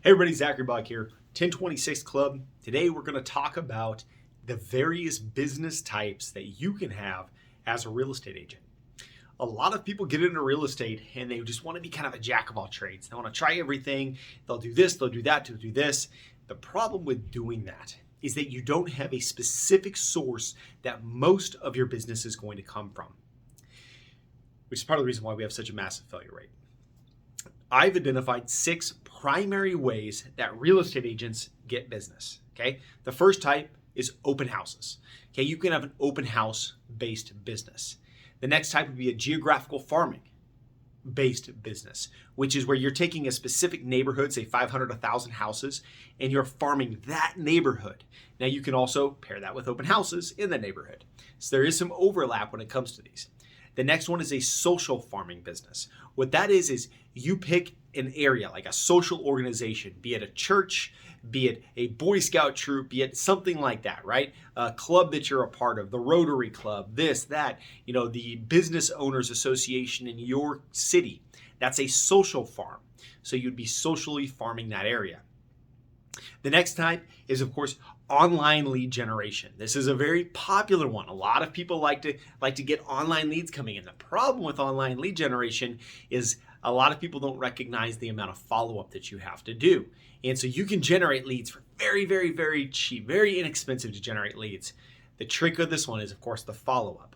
Hey everybody, Zachary Bach here, 1026 Club. Today we're going to talk about the various business types that you can have as a real estate agent. A lot of people get into real estate and they just want to be kind of a jack of all trades. They want to try everything. They'll do this, they'll do that, they'll do this. The problem with doing that is that you don't have a specific source that most of your business is going to come from, which is part of the reason why we have such a massive failure rate. I've identified 6 primary ways that real estate agents get business. Okay. The first type is open houses. Okay. You can have an open house based business. The next type would be a geographical farming based business, which is where you're taking a specific neighborhood, say 500, 1,000 houses, and you're farming that neighborhood. Now you can also pair that with open houses in the neighborhood. So there is some overlap when it comes to these. The next one is a social farming business. What that is you pick an area like a social organization, be it a church, be it a Boy Scout troop, be it something like that, right? A club that you're a part of, the Rotary Club, this, that, the Business Owners Association in your city. That's a social farm. So you'd be socially farming that area. The next type is, of course, online lead generation. This is a very popular one. A lot of people like to get online leads coming in. The problem with online lead generation is a lot of people don't recognize the amount of follow-up that you have to do. And so you can generate leads for very, very, very cheap, very inexpensive to generate leads. The trick of this one is, of course, the follow-up.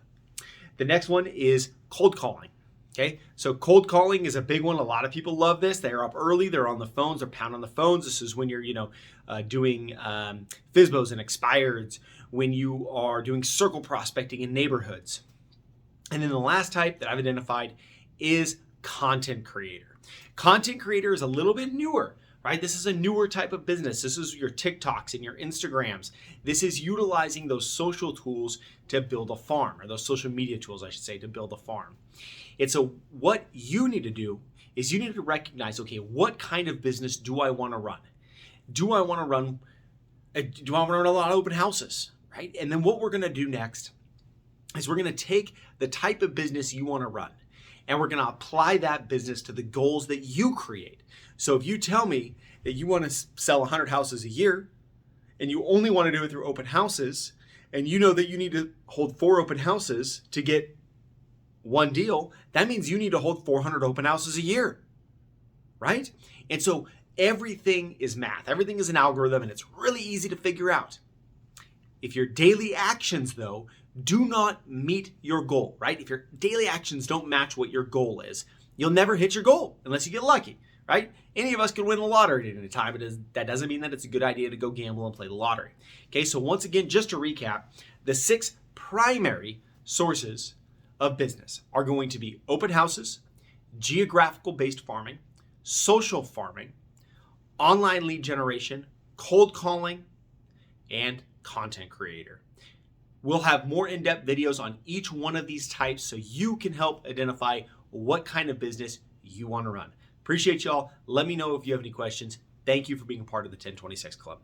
The next one is cold calling. Okay, so cold calling is a big one. A lot of people love this. They're up early. They're on the phones. They're pounding on the phones. This is when you're, doing FSBOs and expireds, when you are doing circle prospecting in neighborhoods. And then the last type that I've identified is content creator. Content creator is a little bit newer, right? This is a newer type of business. This is your TikToks and your Instagrams. This is utilizing those social tools to build a farm, or those social media tools, I should say, to build a farm. And so what you need to do is you need to recognize, okay, what kind of business do I want to run? Do I want to run a lot of open houses, right? And then what we're going to do next is we're going to take the type of business you want to run and we're going to apply that business to the goals that you create. So if you tell me that you want to sell 100 houses a year and you only want to do it through open houses, and you know that you need to hold 4 open houses to get one deal, that means you need to hold 400 open houses a year, right? And so everything is math. Everything is an algorithm, and it's really easy to figure out. If your daily actions, though, do not meet your goal, right? If your daily actions don't match what your goal is, you'll never hit your goal unless you get lucky, right? Any of us can win the lottery at any time. That doesn't mean that it's a good idea to go gamble and play the lottery. Okay, so once again, just to recap, the 6 primary sources of business are going to be open houses, geographical based farming, social farming, online lead generation, cold calling, and content creator. We'll have more in-depth videos on each one of these types so you can help identify what kind of business you want to run. Appreciate y'all. Let me know if you have any questions. Thank you for being a part of the 1026 Club.